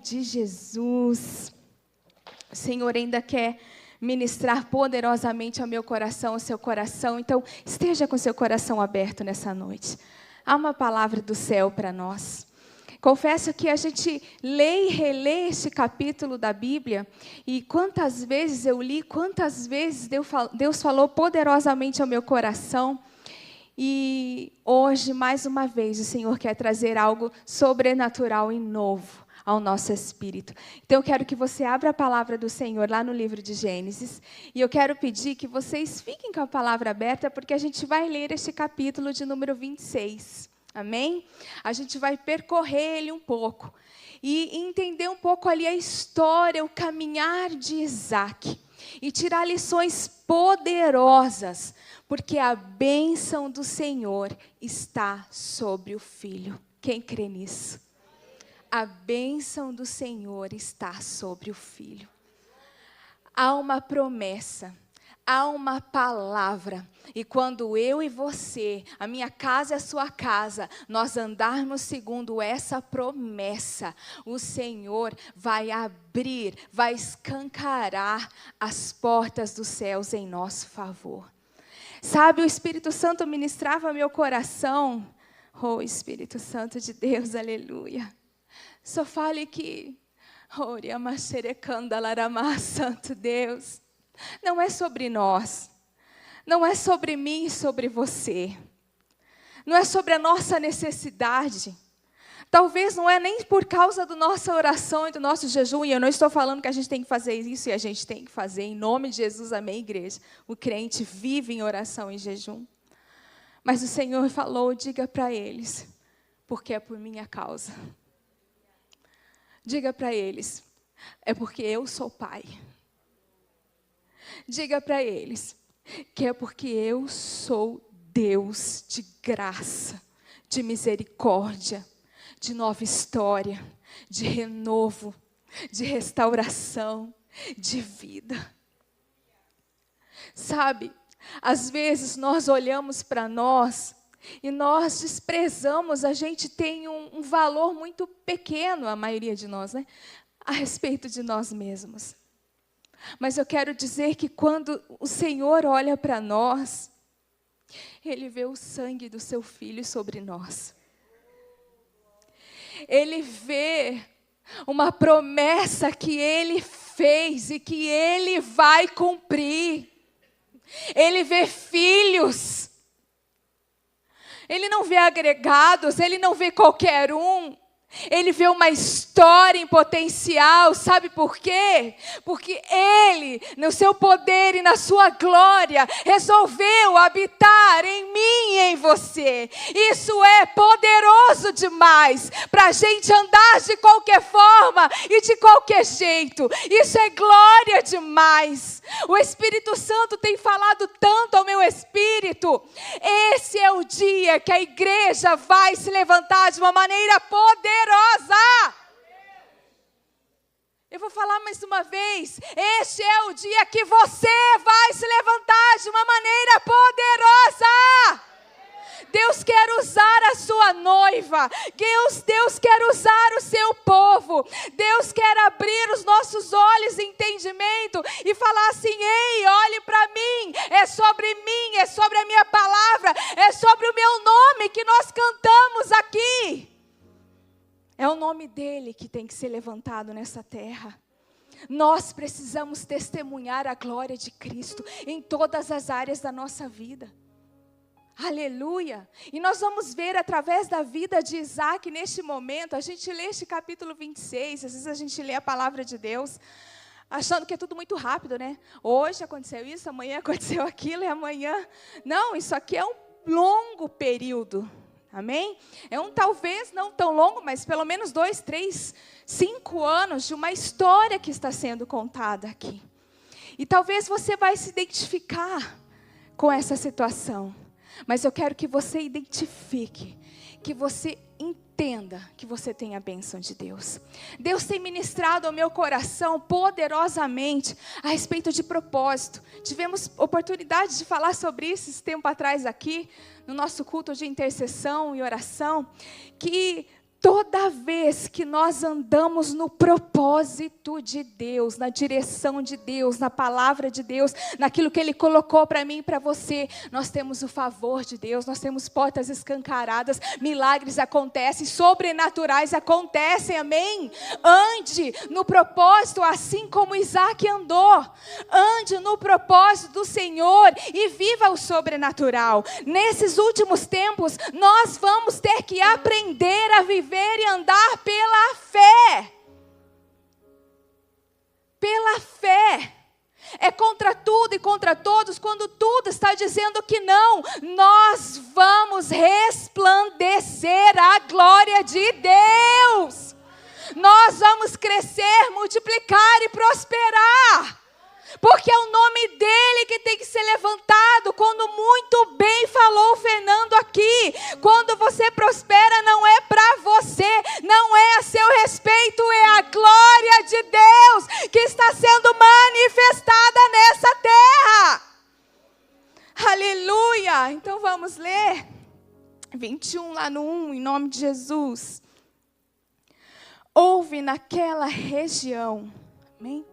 de Jesus. O Senhor ainda quer ministrar poderosamente ao meu coração, ao seu coração. Então, esteja com seu coração aberto nessa noite. Há uma palavra do céu para nós. Confesso que a gente lê e relê este capítulo da Bíblia, e quantas vezes eu li, quantas vezes Deus falou poderosamente ao meu coração. E hoje, mais uma vez, o Senhor quer trazer algo sobrenatural e novo ao nosso espírito. Então, eu quero que você abra a palavra do Senhor lá no livro de Gênesis. E eu quero pedir que vocês fiquem com a palavra aberta, porque a gente vai ler este capítulo de número 26. Amém? A gente vai percorrer ele um pouco. E entender um pouco ali a história, o caminhar de Isaac. E tirar lições poderosas. Porque a bênção do Senhor está sobre o filho. Quem crê nisso? A bênção do Senhor está sobre o filho. Há uma promessa, há uma palavra. E quando eu e você, a minha casa e a sua casa, nós andarmos segundo essa promessa, o Senhor vai abrir, vai escancarar as portas dos céus em nosso favor. Sabe, o Espírito Santo ministrava meu coração. Oh, Espírito Santo de Deus, aleluia. Só fale que, Santo Deus, não é sobre nós, não é sobre mim e sobre você, não é sobre a nossa necessidade, talvez não é nem por causa da nossa oração e do nosso jejum, e eu não estou falando que a gente tem que fazer isso, e a gente tem que fazer, em nome de Jesus, amém, igreja? O crente vive em oração e jejum, mas o Senhor falou, diga para eles, porque é por minha causa. Diga para eles, é porque eu sou pai. Diga para eles, que é porque eu sou Deus de graça, de misericórdia, de nova história, de renovo, de restauração, de vida. Sabe, às vezes nós olhamos para nós e nós desprezamos, a gente tem um valor muito pequeno, a maioria de nós, né? A respeito de nós mesmos. Mas eu quero dizer que quando o Senhor olha para nós, Ele vê o sangue do seu Filho sobre nós. Ele vê uma promessa que Ele fez e que Ele vai cumprir. Ele vê filhos. Ele não vê agregados, Ele não vê qualquer um. Ele vê uma história em potencial, sabe por quê? Porque Ele, no seu poder e na sua glória, resolveu habitar em mim e em você. Isso é poderoso demais para a gente andar de qualquer forma e de qualquer jeito. Isso é glória demais. O Espírito Santo tem falado tanto ao meu espírito. Esse é o dia que a igreja vai se levantar de uma maneira poderosa. Eu vou falar mais uma vez. Este é o dia que você vai se levantar de uma maneira poderosa. Deus quer usar a sua noiva. Deus quer usar o seu povo. Deus quer abrir os nossos olhos e entendimento e falar assim: ei, olhe para mim. É sobre mim, é sobre a minha palavra, é sobre o meu nome que nós cantamos aqui. É o nome dele que tem que ser levantado nessa terra. Nós precisamos testemunhar a glória de Cristo em todas as áreas da nossa vida. Aleluia! E nós vamos ver através da vida de Isaac neste momento. A gente lê este capítulo 26, às vezes a gente lê a palavra de Deus achando que é tudo muito rápido, né? Hoje aconteceu isso, amanhã aconteceu aquilo e amanhã... Não, isso aqui é um longo período. Amém? É talvez não tão longo, mas pelo menos 2, 3, 5 anos de uma história que está sendo contada aqui. E talvez você vai se identificar com essa situação. Mas eu quero que você identifique, que você entenda que você tem a bênção de Deus. Deus tem ministrado ao meu coração poderosamente a respeito de propósito. Tivemos oportunidade de falar sobre isso esse tempo atrás aqui, no nosso culto de intercessão e oração, que toda vez que nós andamos no propósito de Deus, na direção de Deus, na palavra de Deus, naquilo que Ele colocou para mim e para você, nós temos o favor de Deus, nós temos portas escancaradas, milagres acontecem, sobrenaturais acontecem, amém? Ande no propósito assim como Isaac andou, ande no propósito do Senhor e viva o sobrenatural. Nesses últimos tempos, nós vamos ter que aprender a viver e andar pela fé. Pela fé. É contra tudo e contra todos, quando tudo está dizendo que não. Nós vamos resplandecer a glória de Deus. Nós vamos crescer, multiplicar e prosperar. Porque é o nome dele que tem que ser levantado, quando muito bem falou o Fernando aqui. Quando você prospera, não é para você, não é a seu respeito, é a glória de Deus que está sendo manifestada nessa terra. Aleluia! Então vamos ler 21 lá no 1, em nome de Jesus. Houve naquela região, amém?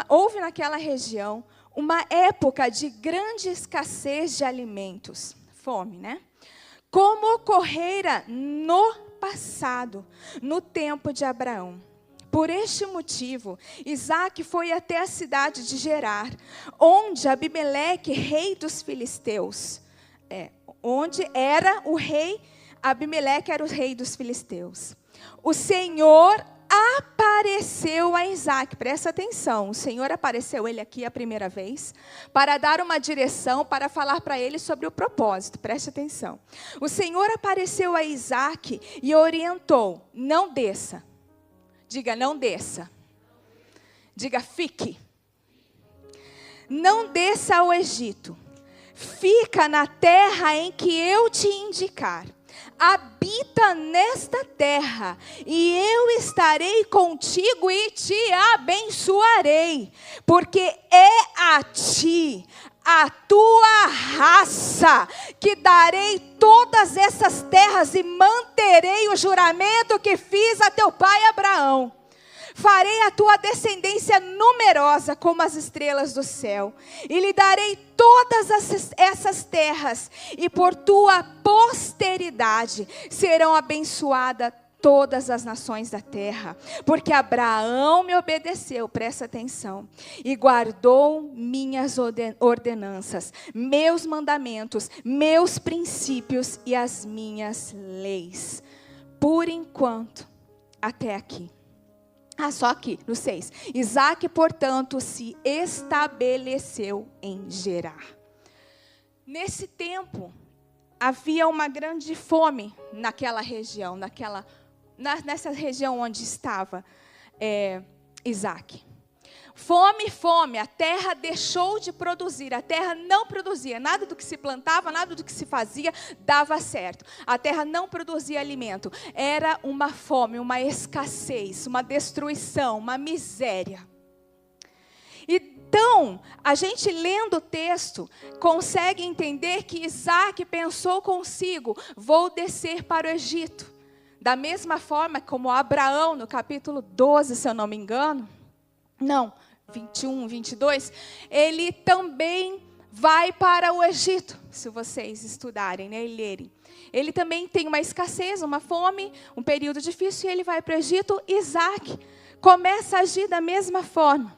Houve naquela região uma época de grande escassez de alimentos, fome, né? Como ocorrera no passado, no tempo de Abraão. Por este motivo, Isaac foi até a cidade de Gerar, onde Abimeleque, rei dos filisteus, onde era o rei, Abimeleque era o rei dos filisteus. O Senhor apareceu a Isaac, presta atenção, o Senhor apareceu ele aqui a primeira vez, para dar uma direção, para falar para ele sobre o propósito, preste atenção. O Senhor apareceu a Isaac e orientou, não desça, diga não desça, diga fique, não desça ao Egito, fica na terra em que eu te indicar. Habita nesta terra, e eu estarei contigo e te abençoarei, porque é a ti, a tua raça, que darei todas essas terras e manterei o juramento que fiz a teu pai Abraão. Farei a tua descendência numerosa como as estrelas do céu, e lhe darei todas essas terras, e por tua posteridade serão abençoadas todas as nações da terra, porque Abraão me obedeceu, presta atenção, e guardou minhas ordenanças, meus mandamentos, meus princípios e as minhas leis. Por enquanto, até aqui. Só aqui, no 6. Isaac, portanto, se estabeleceu em Gerar. Nesse tempo, havia uma grande fome naquela região, nessa região onde estava Isaac. Fome, a terra deixou de produzir, a terra não produzia, nada do que se plantava, nada do que se fazia dava certo. A terra não produzia alimento, era uma fome, uma escassez, uma destruição, uma miséria. Então, a gente lendo o texto, consegue entender que Isaac pensou consigo, vou descer para o Egito. Da mesma forma como Abraão, no capítulo 12, se eu não me engano, 21, 22, ele também vai para o Egito, se vocês estudarem, né, e lerem. Ele também tem uma escassez, uma fome, um período difícil, e ele vai para o Egito. Isaac começa a agir da mesma forma.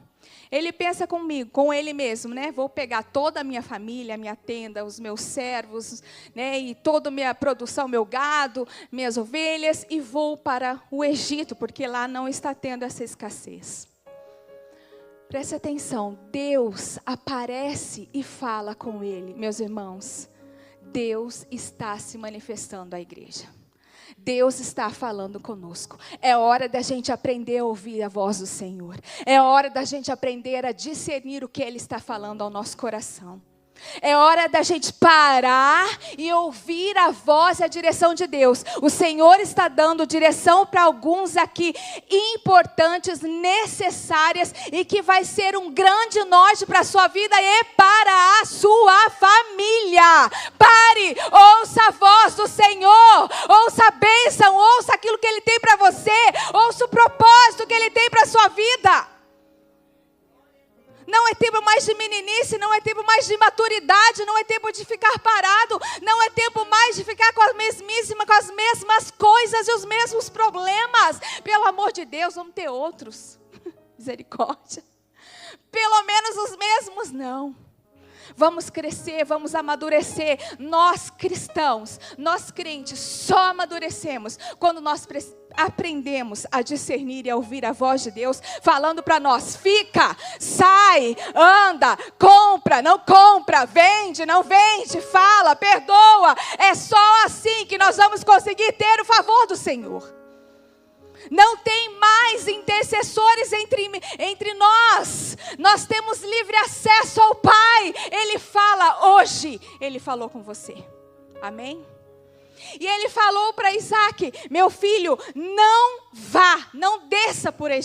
Ele pensa com ele mesmo, né? Vou pegar toda a minha família, a minha tenda, os meus servos, né? E toda a minha produção, meu gado, minhas ovelhas, e vou para o Egito, porque lá não está tendo essa escassez. Preste atenção, Deus aparece e fala com ele, meus irmãos. Deus está se manifestando à igreja. Deus está falando conosco. É hora da gente aprender a ouvir a voz do Senhor. É hora da gente aprender a discernir o que Ele está falando ao nosso coração. É hora da gente parar e ouvir a voz e a direção de Deus. O Senhor está dando direção para alguns aqui importantes, necessárias e que vai ser um grande norte para a sua vida e para a sua família. Pare, ouça a voz do Senhor, ouça a bênção, ouça aquilo que Ele tem para você, ouça o propósito que Ele tem para a sua vida. Não é tempo mais de meninice, não é tempo mais de imaturidade, não é tempo de ficar parado, não é tempo mais de ficar com as mesmas coisas e os mesmos problemas. Pelo amor de Deus, vamos ter outros. Misericórdia. Pelo menos os mesmos não. Vamos crescer, vamos amadurecer. Nós cristãos, nós crentes, só amadurecemos quando nós aprendemos a discernir e a ouvir a voz de Deus falando para nós: fica, sai, anda, compra, não compra, vende, não vende, fala, perdoa. É só assim que nós vamos conseguir ter o favor do Senhor. Não tem mais intercessores entre nós. Nós temos livre acesso ao Pai. Ele fala hoje. Ele falou com você. Amém? E ele falou para Isaac: meu filho, não vá, não desça para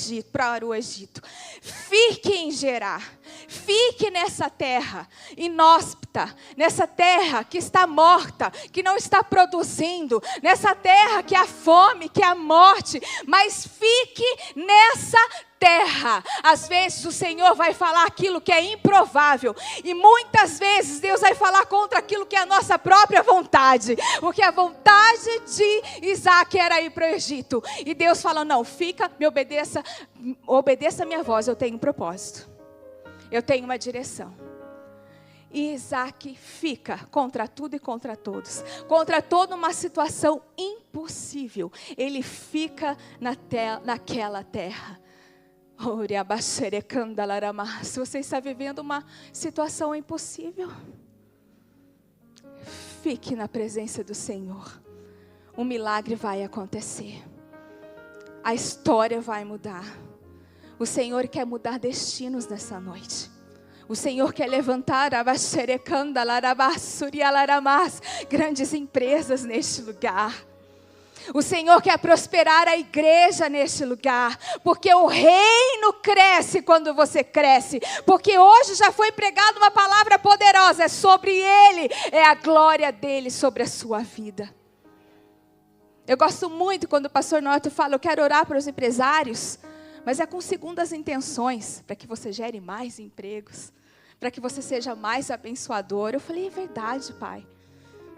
o Egito. Fique em Gerar. Fique nessa terra inóspita, nessa terra que está morta, que não está produzindo, nessa terra que há fome, que há morte, mas fique nessa terra. Às vezes o Senhor vai falar aquilo que é improvável, e muitas vezes Deus vai falar contra aquilo que é a nossa própria vontade, porque a vontade de Isaac era ir para o Egito, e Deus fala: não, fica, me obedeça a minha voz, eu tenho um propósito. Eu tenho uma direção. E Isaac fica contra tudo e contra todos. Contra toda uma situação impossível. Ele fica naquela terra. Se você está vivendo uma situação impossível, fique na presença do Senhor. Um milagre vai acontecer. A história vai mudar. O Senhor quer mudar destinos nessa noite. O Senhor quer levantar grandes empresas neste lugar. O Senhor quer prosperar a igreja neste lugar. Porque o reino cresce quando você cresce. Porque hoje já foi pregada uma palavra poderosa. É sobre Ele, é a glória dEle sobre a sua vida. Eu gosto muito quando o pastor Norton fala: eu quero orar para os empresários. Mas é com segundas intenções, para que você gere mais empregos, para que você seja mais abençoador. Eu falei: é verdade, Pai.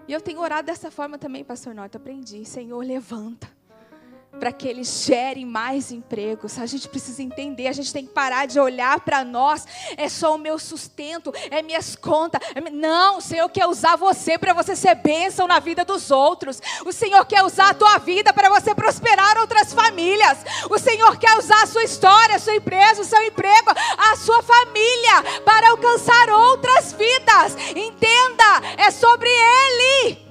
E eu tenho orado dessa forma também, pastor Norton. Aprendi: Senhor, levanta, para que eles gerem mais empregos. A gente precisa entender, a gente tem que parar de olhar para nós. É só o meu sustento, é minhas contas. Não, o Senhor quer usar você para você ser bênção na vida dos outros. O Senhor quer usar a tua vida para você prosperar outras famílias. O Senhor quer usar a sua história, a sua empresa, o seu emprego, a sua família, para alcançar outras vidas. Entenda, é sobre Ele.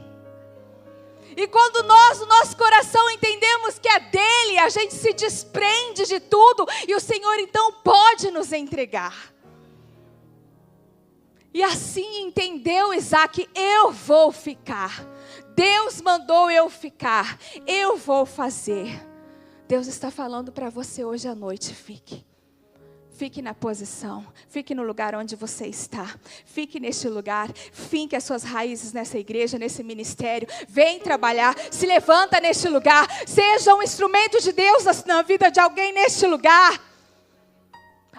E quando nós, no nosso coração, entendemos que é dele, a gente se desprende de tudo, e o Senhor então pode nos entregar. E assim entendeu Isaac: eu vou ficar. Deus mandou eu ficar, eu vou fazer. Deus está falando para você hoje à noite: fique. Fique na posição, fique no lugar onde você está, fique neste lugar, finque as suas raízes nessa igreja, nesse ministério, vem trabalhar, se levanta neste lugar, seja um instrumento de Deus na vida de alguém neste lugar.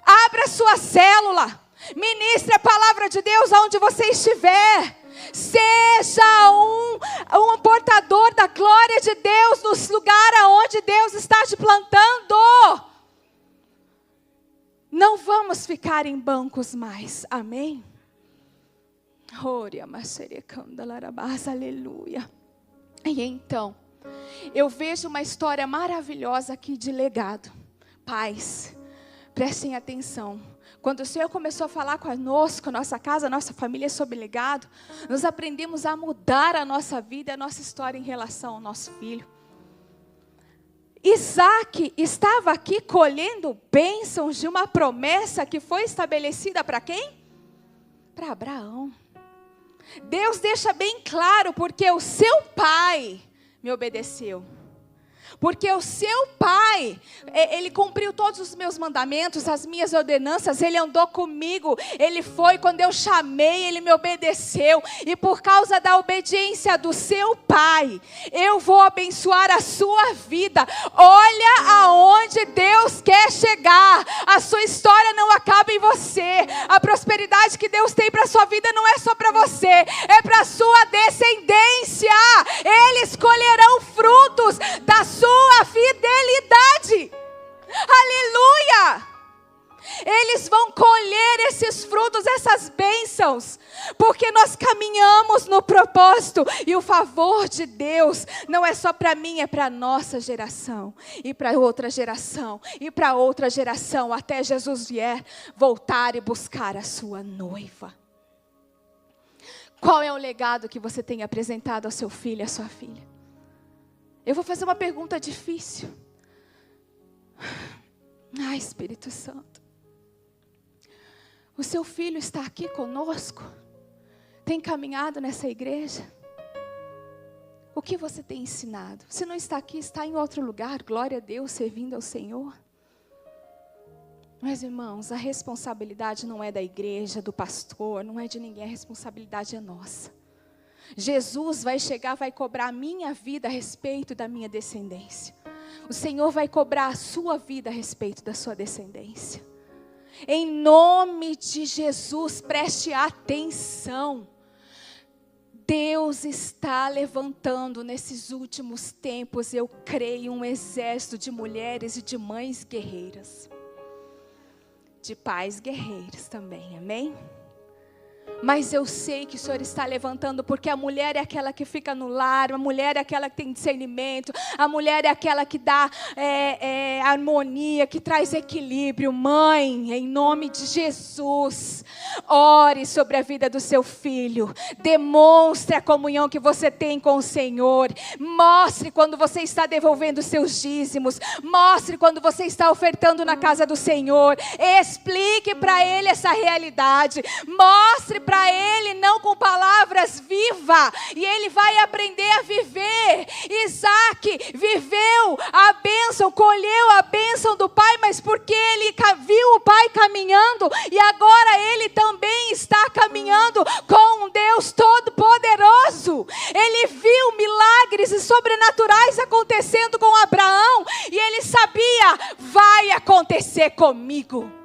Abra a sua célula, ministre a palavra de Deus aonde você estiver. Seja um portador da glória de Deus no lugar aonde Deus está te plantando. Não vamos ficar em bancos mais, amém? Aleluia. E então, eu vejo uma história maravilhosa aqui de legado. Pais, prestem atenção. Quando o Senhor começou a falar conosco, nossa casa, nossa família sobre legado, nós aprendemos a mudar a nossa vida, a nossa história em relação ao nosso filho. Isaac estava aqui colhendo bênçãos de uma promessa que foi estabelecida para quem? Para Abraão. Deus deixa bem claro, porque o seu pai me obedeceu. Porque o seu pai, ele cumpriu todos os meus mandamentos, as minhas ordenanças, ele andou comigo, ele foi quando eu chamei, ele me obedeceu. E por causa da obediência do seu pai, eu vou abençoar a sua vida. Olha aonde Deus quer chegar. A sua história não acaba em você. A prosperidade que Deus tem para a sua vida não é só para você, é para a sua descendência. Eles colherão frutos da sua fidelidade. Aleluia! Eles vão colher esses frutos, essas bênçãos, porque nós caminhamos no propósito. E o favor de Deus não é só para mim, é para a nossa geração, e para outra geração, e para outra geração, até Jesus vier voltar e buscar a sua noiva. Qual é o legado que você tem apresentado ao seu filho e à sua filha? Eu vou fazer uma pergunta difícil. Ai, Espírito Santo. O seu filho está aqui conosco? Tem caminhado nessa igreja? O que você tem ensinado? Se não está aqui, está em outro lugar, glória a Deus, servindo ao Senhor. Mas, irmãos, a responsabilidade não é da igreja, do pastor, não é de ninguém, a responsabilidade é nossa. Jesus vai chegar, vai cobrar a minha vida a respeito da minha descendência. O Senhor vai cobrar a sua vida a respeito da sua descendência. Em nome de Jesus, preste atenção. Deus está levantando nesses últimos tempos, eu creio, um exército de mulheres e de mães guerreiras. De pais guerreiros também, amém? Mas eu sei que o Senhor está levantando, porque a mulher é aquela que fica no lar, a mulher é aquela que tem discernimento, a mulher é aquela que dá harmonia, que traz equilíbrio. Mãe, em nome de Jesus, ore sobre a vida do seu filho, demonstre a comunhão que você tem com o Senhor, mostre quando você está devolvendo os seus dízimos, mostre quando você está ofertando na casa do Senhor, explique para ele essa realidade, mostre para ele, não com palavras, viva, e ele vai aprender a viver. Isaac viveu a bênção, colheu a bênção do pai, mas porque ele viu o pai caminhando, e agora ele também está caminhando com um Deus todo-poderoso. Ele viu milagres e sobrenaturais acontecendo com Abraão, e ele sabia, vai acontecer comigo.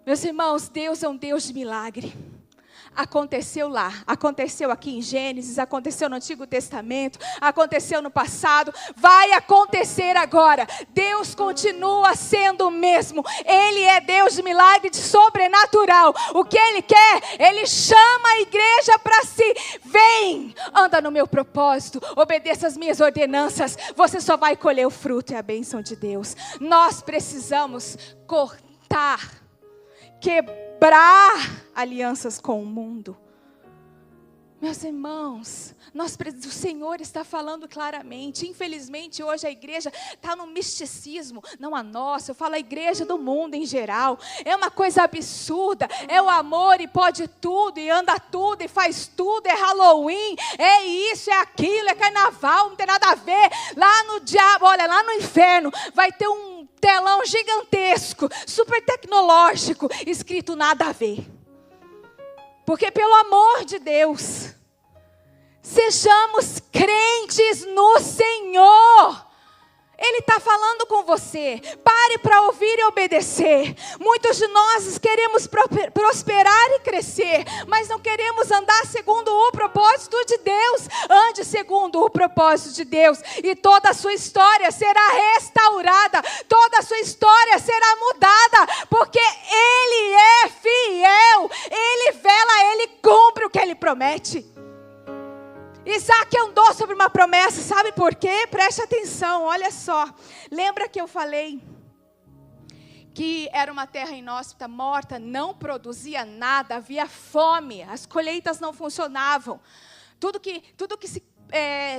Meus irmãos, Deus é um Deus de milagre. Aconteceu lá, aconteceu aqui em Gênesis, aconteceu no Antigo Testamento, aconteceu no passado, vai acontecer agora. Deus continua sendo o mesmo. Ele é Deus de milagre, de sobrenatural. O que Ele quer? Ele chama a igreja para si. Vem, anda no meu propósito, obedeça as minhas ordenanças. Você só vai colher o fruto e a bênção de Deus. Nós precisamos cortar, quebrar alianças com o mundo. Meus irmãos, o Senhor está falando claramente. Infelizmente hoje a igreja está no misticismo. Não a nossa, eu falo a igreja do mundo em geral. É uma coisa absurda. É o amor e pode tudo, e anda tudo, e faz tudo. É Halloween, é isso, é aquilo, é carnaval, não tem nada a ver. Lá no diabo, olha, lá no inferno vai ter um telão gigantesco, super tecnológico, escrito nada a ver. Porque pelo amor de Deus, sejamos crentes no Senhor. Ele está falando com você. Pare para ouvir e obedecer. Muitos de nós queremos prosperar e crescer, mas não queremos andar segundo o propósito de Deus. Ande segundo o propósito de Deus, e toda a sua história será restaurada, toda a sua história será mudada, porque Ele é fiel, Ele vela, Ele cumpre o que Ele promete. Isaac andou sobre uma promessa, sabe por quê? Preste atenção, olha só. Lembra que eu falei que era uma terra inóspita, morta, não produzia nada, havia fome, as colheitas não funcionavam. Tudo que se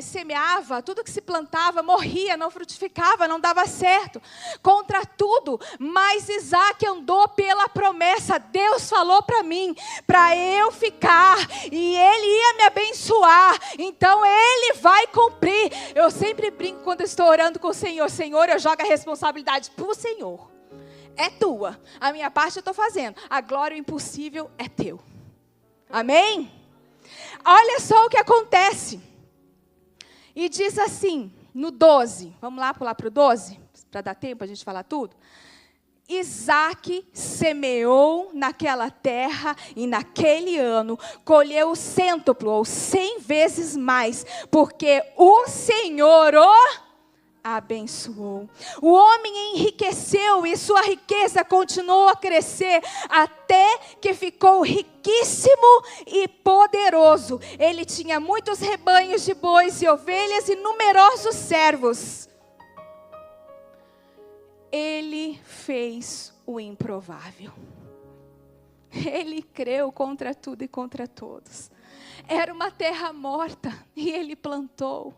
semeava, tudo que se plantava morria, não frutificava, não dava certo. Contra tudo, mas Isaac andou pela promessa. Deus falou para mim, para eu ficar, e Ele ia me abençoar, então Ele vai cumprir. Eu sempre brinco quando eu estou orando com o Senhor: Senhor, eu jogo a responsabilidade para o Senhor. É tua, a minha parte eu estou fazendo, a glória, o impossível é teu. Amém? Olha só o que acontece. E diz assim, no 12, vamos lá pular para o 12, para dar tempo a gente falar tudo. Isaac semeou naquela terra e naquele ano colheu o cêntuplo, ou 100 vezes mais, porque o Senhor o abençoou. O homem enriqueceu e sua riqueza continuou a crescer até que ficou riquíssimo e poderoso. Ele tinha muitos rebanhos de bois e ovelhas e numerosos servos. Ele fez o improvável. Ele creu contra tudo e contra todos. Era uma terra morta e ele plantou.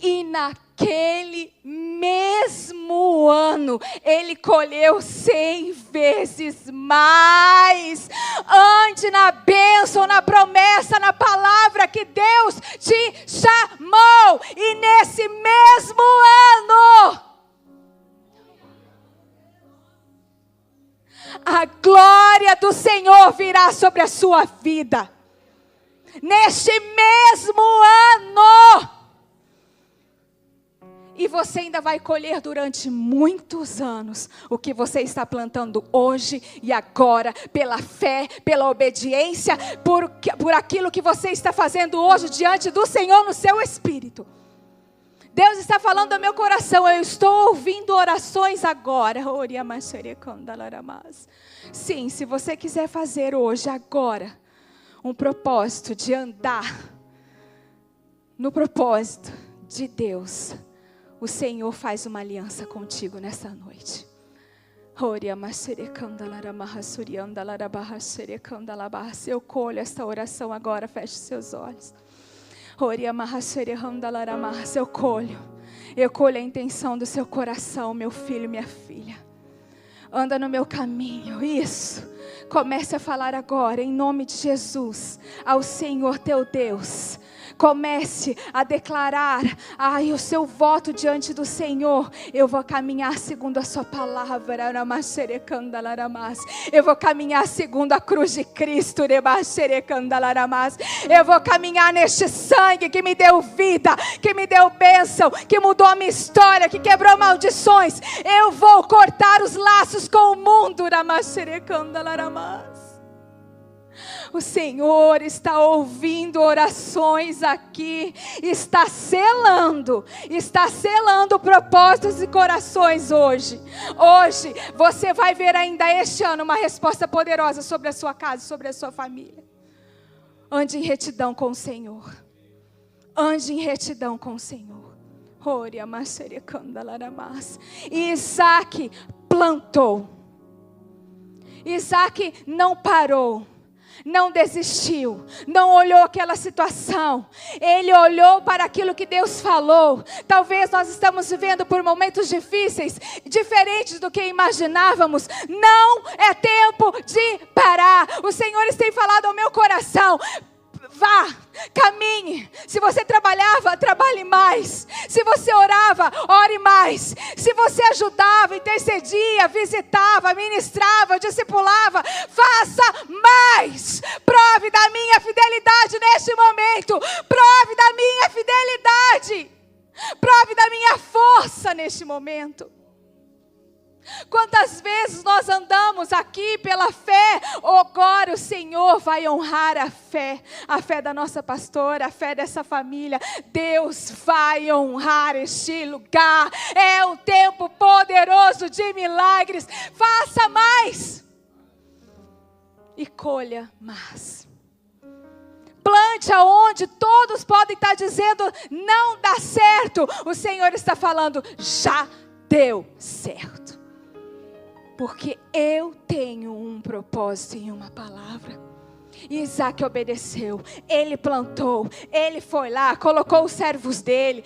E naquele mesmo ano, ele colheu 100 vezes mais. Ande na bênção, na promessa, na palavra que Deus te chamou. E nesse mesmo ano, a glória do Senhor virá sobre a sua vida. Neste mesmo ano. E você ainda vai colher durante muitos anos o que você está plantando hoje e agora, pela fé, pela obediência, por aquilo que você está fazendo hoje diante do Senhor no seu espírito. Deus está falando ao meu coração, eu estou ouvindo orações agora. Sim, se você quiser fazer hoje, agora, um propósito de andar no propósito de Deus, o Senhor faz uma aliança contigo nessa noite. Eu colho esta oração agora, feche seus olhos. Eu colho a intenção do seu coração, meu filho, minha filha. Anda no meu caminho, isso. Comece a falar agora, em nome de Jesus, ao Senhor teu Deus. Comece a declarar o seu voto diante do Senhor. Eu vou caminhar segundo a sua palavra. Eu vou caminhar segundo a cruz de Cristo. Eu vou caminhar neste sangue que me deu vida, que me deu bênção, que mudou a minha história, que quebrou maldições. Eu vou cortar os laços com o mundo. O Senhor está ouvindo orações aqui, está selando propósitos e corações hoje. Hoje você vai ver ainda este ano uma resposta poderosa sobre a sua casa, sobre a sua família. Ande em retidão com o Senhor. Ande em retidão com o Senhor. E Isaac plantou. Isaac não parou. Não desistiu, não olhou aquela situação, ele olhou para aquilo que Deus falou. Talvez nós estamos vivendo por momentos difíceis, diferentes do que imaginávamos. Não é tempo de parar. O Senhor tem falado ao meu coração: vá, caminhe. Se você trabalhava, trabalhe mais. Se você orava, ore mais. Se você ajudava, intercedia, visitava, ministrava, discipulava, faça mais. Prove da minha fidelidade neste momento. Prove da minha fidelidade. Prove da minha força neste momento. Quantas vezes nós andamos aqui pela fé, agora o Senhor vai honrar a fé da nossa pastora, a fé dessa família. Deus vai honrar este lugar. É um tempo poderoso de milagres. Faça mais e colha mais. Plante aonde todos podem estar dizendo não dá certo. O Senhor está falando já deu certo. Porque eu tenho um propósito e uma palavra. E Isaac obedeceu, ele plantou, ele foi lá, colocou os servos dele,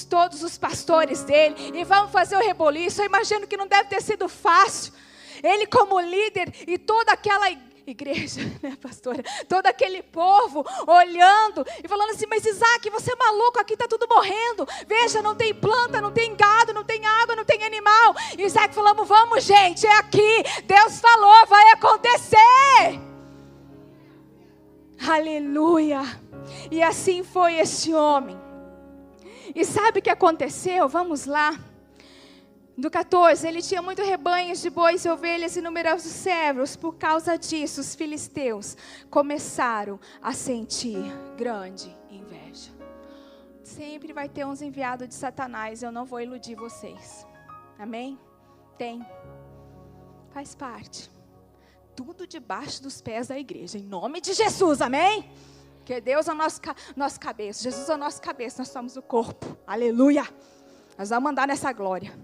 todos os pastores dele, e vamos fazer o reboliço. Eu imagino que não deve ter sido fácil. Ele como líder e toda aquela igreja, né, pastora? Todo aquele povo olhando e falando assim: mas Isaac, você é maluco, aqui está tudo morrendo. Veja, não tem planta, não tem gado, não tem água, não tem animal. E Isaac falando: vamos gente, é aqui, Deus falou, vai acontecer. Aleluia. E assim foi este homem. E sabe o que aconteceu? Vamos lá. Do 14, ele tinha muitos rebanhos de bois e ovelhas e numerosos servos. Por causa disso, os filisteus começaram a sentir grande inveja. Sempre vai ter uns enviados de Satanás, eu não vou iludir vocês. Amém? Tem. Faz parte. Tudo debaixo dos pés da igreja, em nome de Jesus, amém? Que Deus é o nosso cabeça, Jesus é o nosso cabeça, nós somos o corpo, aleluia. Nós vamos andar nessa glória.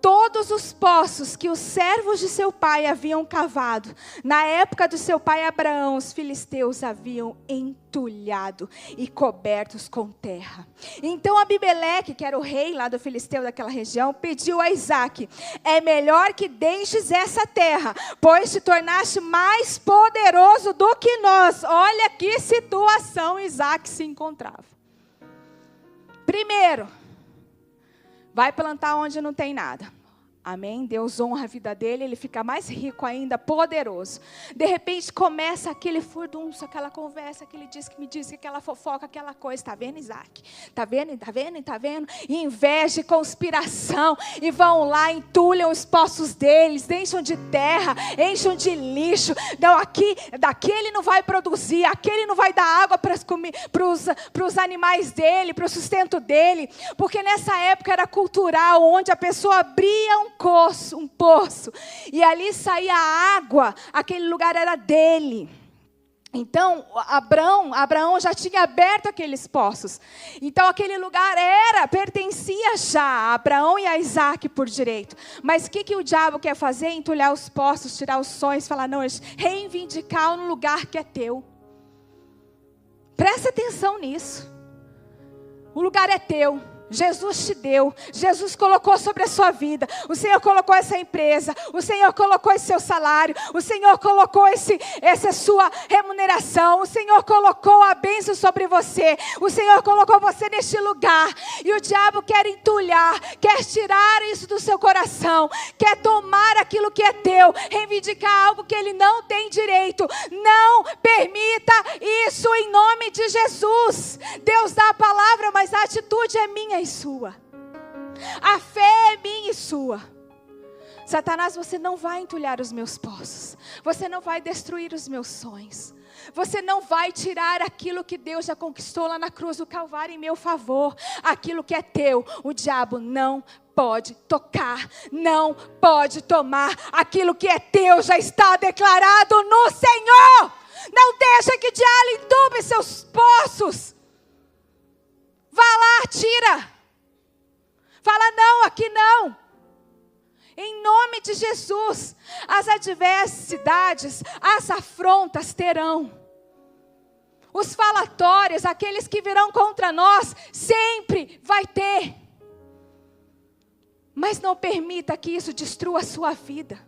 Todos os poços que os servos de seu pai haviam cavado, na época do seu pai Abraão, os filisteus haviam entulhado e cobertos com terra. Então Abimeleque, que era o rei lá do filisteu daquela região, pediu a Isaac: é melhor que deixes essa terra, pois te tornaste mais poderoso do que nós. Olha que situação Isaac se encontrava. Primeiro, vai plantar onde não tem nada. Amém? Deus honra a vida dele, ele fica mais rico ainda, poderoso. De repente começa aquele furdunço, aquela conversa, aquele diz que me diz, aquela fofoca, aquela coisa. Está vendo, Isaac? Está vendo, está vendo, está vendo? E inveja e conspiração. E vão lá, entulham os poços deles, enchem de terra, enchem de lixo. Não, daqui ele não vai produzir, aqui ele não vai dar água para os animais dele, para o sustento dele. Porque nessa época era cultural, onde a pessoa abria um poço, e ali saía água, aquele lugar era dele. Então, Abraão já tinha aberto aqueles poços. Então, aquele lugar pertencia já a Abraão e a Isaac por direito. Mas o que o diabo quer fazer? Entulhar os poços, tirar os sonhos, falar: não, reivindicar um lugar que é teu. Presta atenção nisso. O lugar é teu. Jesus te deu, Jesus colocou sobre a sua vida, o Senhor colocou essa empresa, o Senhor colocou esse seu salário, o Senhor colocou essa sua remuneração, o Senhor colocou a bênção sobre você, o Senhor colocou você neste lugar, e o diabo quer entulhar, quer tirar isso do seu coração, quer tomar aquilo que é teu, reivindicar algo que ele não tem direito. Não permita isso em nome de Jesus. Deus dá a palavra, mas a atitude é minha e sua. A fé é minha e sua. Satanás, você não vai entulhar os meus poços. Você não vai destruir os meus sonhos. Você não vai tirar aquilo que Deus já conquistou lá na cruz do Calvário em meu favor. Aquilo que é teu, o diabo não pode tocar, não pode tomar. Aquilo que é teu já está declarado no Senhor. Não deixa que o diabo entube seus poços. Vá lá, tira. Fala: não, aqui não. Em nome de Jesus, as adversidades, as afrontas terão. Os falatórios, aqueles que virão contra nós, sempre vai ter. Mas não permita que isso destrua a sua vida.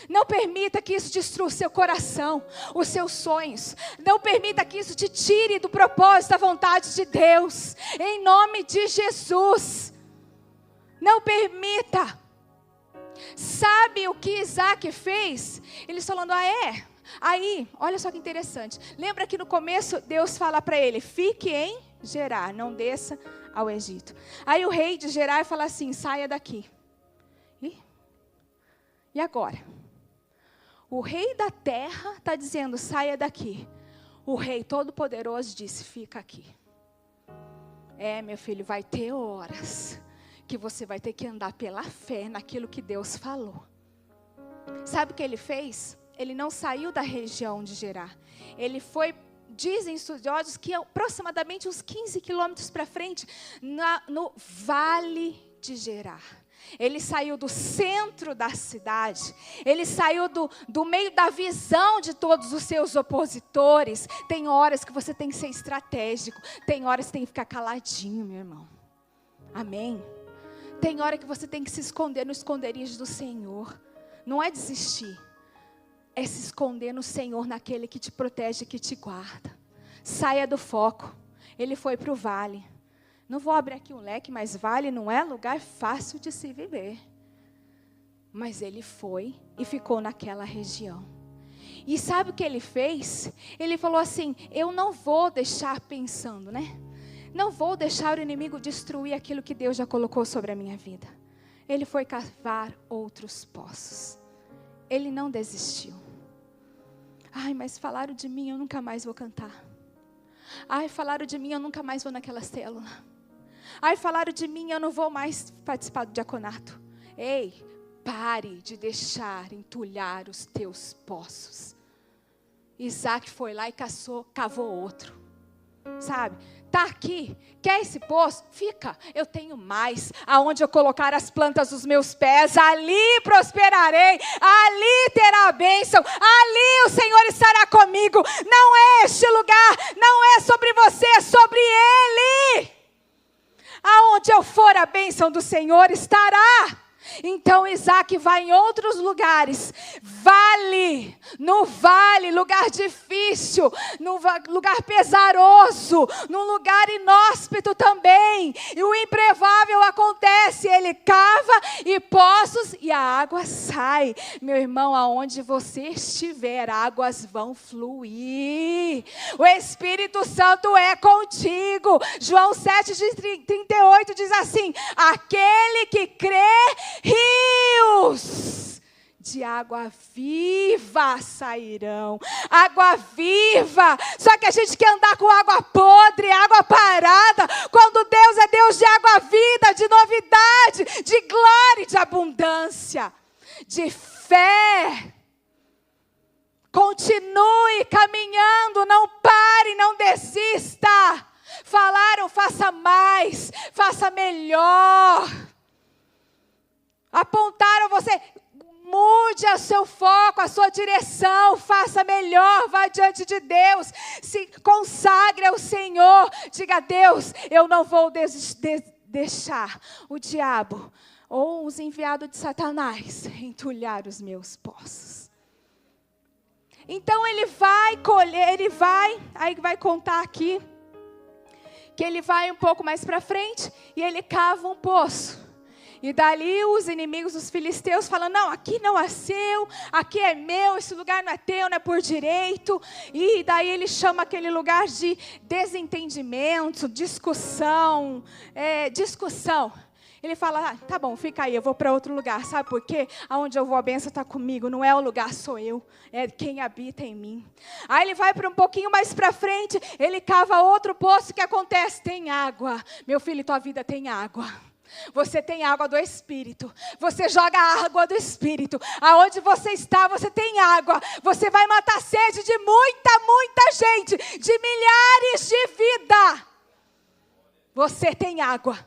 Não permita que isso destrua o seu coração, os seus sonhos. Não permita que isso te tire do propósito, da vontade de Deus. Em nome de Jesus. Não permita. Sabe o que Isaac fez? Ele falando: aí, olha só que interessante. Lembra que no começo Deus fala para ele: fique em Gerar, não desça ao Egito. Aí o rei de Gerar fala assim: saia daqui. E agora? O rei da terra está dizendo: saia daqui. O rei todo-poderoso disse: fica aqui. Meu filho, vai ter horas que você vai ter que andar pela fé naquilo que Deus falou. Sabe o que ele fez? Ele não saiu da região de Gerar. Ele foi, dizem estudiosos, que aproximadamente uns 15 quilômetros para frente, no vale de Gerar. Ele saiu do centro da cidade. Ele saiu do meio da visão de todos os seus opositores. Tem horas que você tem que ser estratégico. Tem horas que tem que ficar caladinho, meu irmão. Amém? Tem hora que você tem que se esconder no esconderijo do Senhor. Não é desistir. É se esconder no Senhor, naquele que te protege, que te guarda. Saia do foco. Ele foi para o vale. Não vou abrir aqui um leque, mas vale não é lugar fácil de se viver. Mas ele foi e ficou naquela região. E sabe o que ele fez? Ele falou assim, eu não vou deixar pensando, né? Não vou deixar o inimigo destruir aquilo que Deus já colocou sobre a minha vida. Ele foi cavar outros poços. Ele não desistiu. Ai, mas falaram de mim, eu nunca mais vou cantar. Ai, falaram de mim, eu nunca mais vou naquela célula. Ai, falaram de mim, eu não vou mais participar do diaconato. Ei, pare de deixar entulhar os teus poços. Isaac foi lá e cavou outro. Sabe, tá aqui, quer esse poço? Fica, eu tenho mais. Aonde eu colocar as plantas dos meus pés, ali prosperarei, ali terá a bênção, ali o Senhor estará comigo. Não é este lugar, não é sobre você, é sobre Ele. Aonde eu for, a bênção do Senhor estará. Então Isaac vai em outros lugares, no vale, lugar difícil, no lugar pesaroso, num lugar inóspito também, e o improvável acontece, ele cava e poços e a água sai. Meu irmão, aonde você estiver, águas vão fluir, o Espírito Santo é contigo. João 7:38 diz assim, aquele que crê, rios de água viva sairão. Água viva. Só que a gente quer andar com água podre, água parada, quando Deus é Deus de água vida, de novidade, de glória e de abundância, de fé. Continue caminhando, não pare, não desista. Falaram, faça mais, faça melhor. Apontaram você, mude o seu foco, a sua direção, faça melhor, vá diante de Deus, se consagre ao Senhor, diga a Deus, eu não vou deixar o diabo ou os enviados de Satanás entulhar os meus poços. Então ele vai colher, aí vai contar aqui, que ele vai um pouco mais para frente e ele cava um poço. E dali os inimigos dos filisteus falam, não, aqui não é seu, aqui é meu, esse lugar não é teu, não é por direito. E daí ele chama aquele lugar de desentendimento, discussão. Ele fala, tá bom, fica aí, eu vou para outro lugar. Sabe por quê? Aonde eu vou a bênção está comigo, não é o lugar, sou eu. É quem habita em mim. Aí ele vai para um pouquinho mais para frente, ele cava outro poço, o que acontece? Tem água. Meu filho, tua vida tem água. Você tem água do Espírito. Você joga a água do Espírito. Aonde você está, você tem água. Você vai matar a sede de muita gente. De milhares de vidas. Você tem água.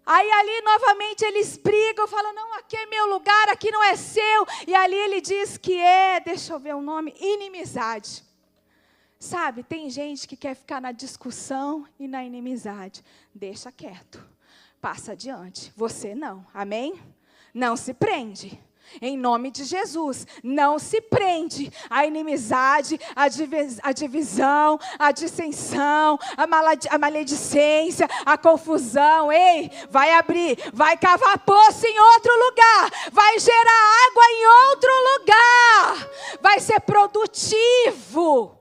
Aí ali novamente eles brigam. Falam, não, aqui é meu lugar, aqui não é seu. E ali ele diz que é, deixa eu ver o nome, inimizade. Sabe, tem gente que quer ficar na discussão e na inimizade. Deixa quieto, passa adiante. Você não, amém? Não se prende. Em nome de Jesus, não se prende à inimizade, à divisão, à dissensão, à maledicência, à confusão. Ei, vai abrir, vai cavar poço em outro lugar, vai gerar água em outro lugar, vai ser produtivo.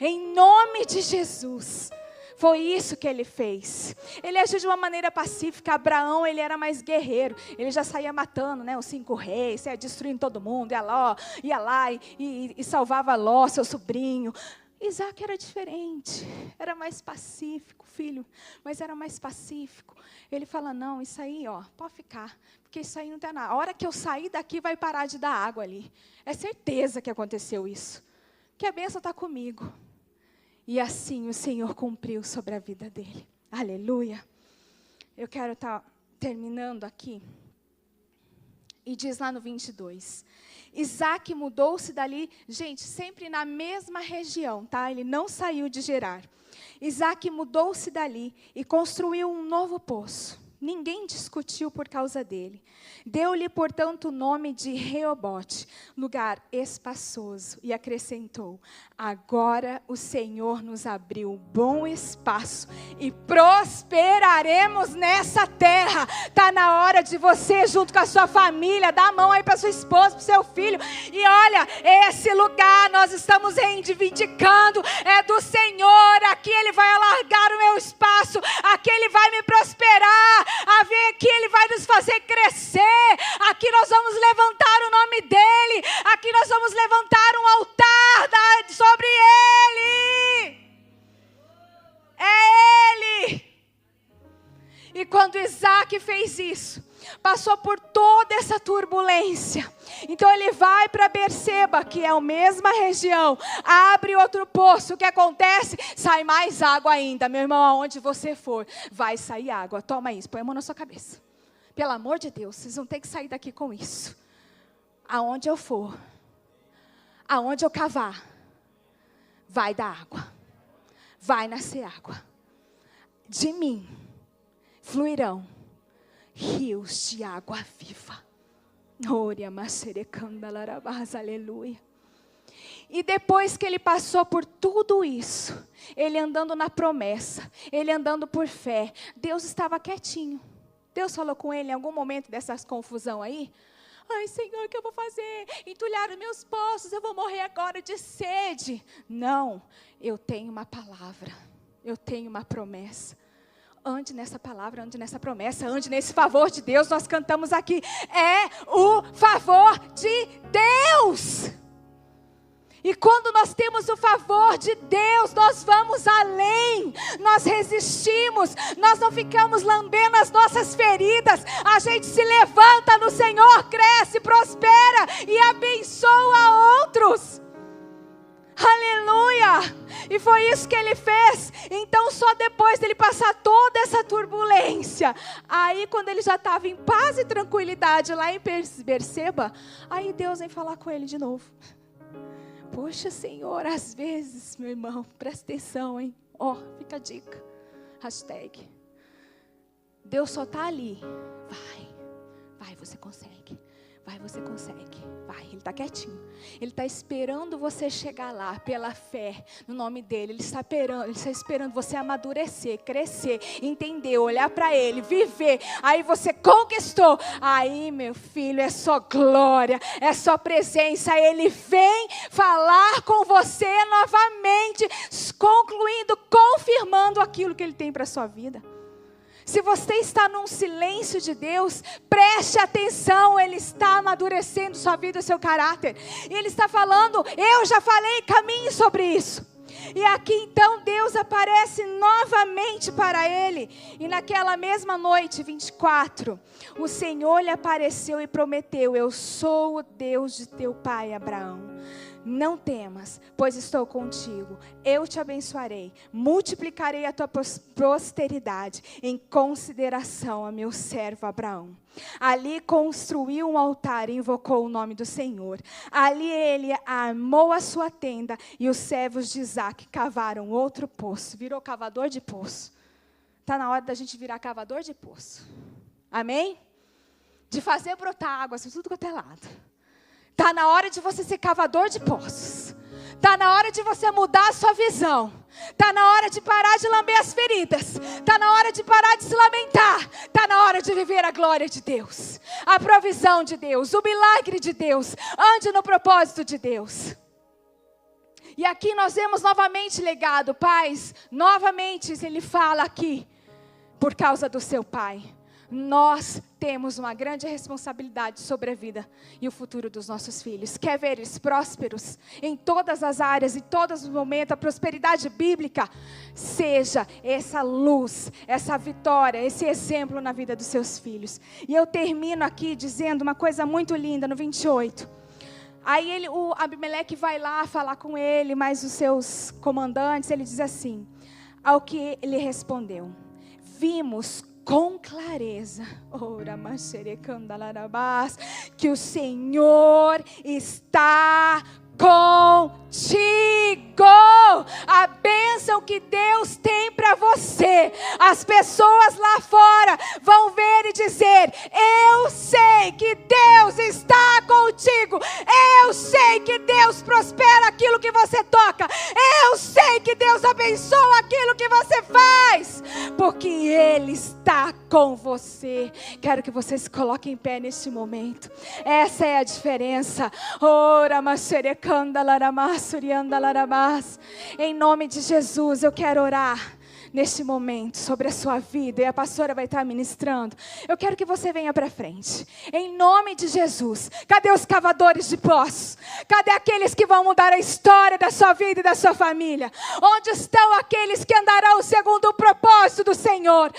Em nome de Jesus. Foi isso que ele fez. Ele agiu de uma maneira pacífica. Abraão, ele era mais guerreiro. Ele já saía matando, né, os 5 reis, saía destruindo todo mundo. Ia lá e salvava Ló, seu sobrinho. Isaac era diferente. Era mais pacífico, filho. Mas era mais pacífico. Ele fala, não, isso aí, pode ficar. Porque isso aí não tem nada. A hora que eu sair daqui, vai parar de dar água ali. É certeza que aconteceu isso. Que a bênção está comigo. E assim o Senhor cumpriu sobre a vida dele. Aleluia. Eu quero estar terminando aqui, e diz lá no 22, Isaac mudou-se dali, gente, sempre na mesma região, tá? Ele não saiu de Gerar. Isaac mudou-se dali e construiu um novo poço. Ninguém discutiu por causa dele. Deu-lhe, portanto, o nome de Reobote, lugar espaçoso, e acrescentou: agora o Senhor nos abriu bom espaço e prosperaremos nessa terra. Está na hora de você, junto com a sua família, dar a mão aí para sua esposa, para o seu filho, e olha, esse lugar nós estamos reivindicando, é do Senhor. Aqui Ele vai alargar o meu espaço, aqui Ele vai me prosperar. Aqui Ele vai nos fazer crescer. Aqui nós vamos levantar o nome dEle. Aqui nós vamos levantar um altar sobre Ele. É Ele. E quando Isaac fez isso, passou por toda essa turbulência. Então ele vai para Berseba, que é a mesma região, abre outro poço. O que acontece? Sai mais água ainda. Meu irmão, aonde você for, vai sair água. Toma isso, põe a mão na sua cabeça. Pelo amor de Deus, vocês vão ter que sair daqui com isso. Aonde eu for, aonde eu cavar, vai dar água. Vai nascer água. De mim fluirão rios de água viva. Aleluia. E depois que ele passou por tudo isso, ele andando na promessa, ele andando por fé, Deus estava quietinho. Deus falou com ele em algum momento dessas confusão aí: ai, Senhor, o que eu vou fazer? Entulhar os meus poços, eu vou morrer agora de sede. Não, eu tenho uma palavra, eu tenho uma promessa. Ande nessa palavra, ande nessa promessa, ande nesse favor de Deus. Nós cantamos aqui, é o favor de Deus. E quando nós temos o favor de Deus, nós vamos além, nós resistimos, nós não ficamos lambendo as nossas feridas, a gente se levanta no Senhor, cresce, prospera e abençoa outros. Aleluia! E foi isso que ele fez. Então só depois dele passar toda essa turbulência, aí quando ele já estava em paz e tranquilidade lá em Berseba, aí Deus vem falar com ele de novo. Poxa, Senhor, às vezes, meu irmão, presta atenção, hein? Ó, fica a dica. Hashtag. Deus só está ali. Vai, você consegue. Vai, você consegue. Vai, Ele está quietinho. Ele está esperando você chegar lá pela fé no nome dEle. Ele está esperando você amadurecer, crescer, entender, olhar para Ele, viver. Aí você conquistou. Aí, meu filho, é só glória, é só presença. Ele vem falar com você novamente, concluindo, confirmando aquilo que Ele tem para a sua vida. Se você está num silêncio de Deus, preste atenção, Ele está amadurecendo sua vida, seu caráter. E Ele está falando, eu já falei, caminhe sobre isso. E aqui então Deus aparece novamente para ele. E naquela mesma noite, 24, o Senhor lhe apareceu e prometeu: eu sou o Deus de teu pai Abraão. Não temas, pois estou contigo. Eu te abençoarei, multiplicarei a tua posteridade em consideração a meu servo Abraão. Ali construiu um altar e invocou o nome do Senhor. Ali ele armou a sua tenda e os servos de Isaac cavaram outro poço. Virou cavador de poço. Está na hora da gente virar cavador de poço. Amém? De fazer brotar água assim, tudo quanto é lado. Está na hora de você ser cavador de poços. Está na hora de você mudar a sua visão. Está na hora de parar de lamber as feridas. Está na hora de parar de se lamentar. Está na hora de viver a glória de Deus. A provisão de Deus. O milagre de Deus. Ande no propósito de Deus. E aqui nós vemos novamente legado. Pais, novamente ele fala aqui. Por causa do seu pai. Nós temos uma grande responsabilidade sobre a vida e o futuro dos nossos filhos. Quer ver eles prósperos em todas as áreas, em todos os momentos, a prosperidade bíblica? Seja essa luz, essa vitória, esse exemplo na vida dos seus filhos. E eu termino aqui dizendo uma coisa muito linda no 28. Aí o Abimeleque vai lá falar com ele, mas os seus comandantes, ele diz assim, ao que ele respondeu: vimos com clareza, que o Senhor está contigo. A bênção que Deus tem para você, as pessoas lá fora vão ver e dizer: eu sei que Deus está contigo, eu sei que Deus prospera aquilo que você toca, eu sei que Deus abençoa aquilo que você faz, porque Ele está com você. Quero que você se coloque em pé neste momento. Essa é a diferença. Em nome de Jesus, eu quero orar neste momento sobre a sua vida, e a pastora vai estar ministrando. Eu quero que você venha para frente, em nome de Jesus. Cadê os cavadores de poços? Cadê aqueles que vão mudar a história da sua vida e da sua família? Onde estão aqueles que andarão segundo o propósito do Senhor?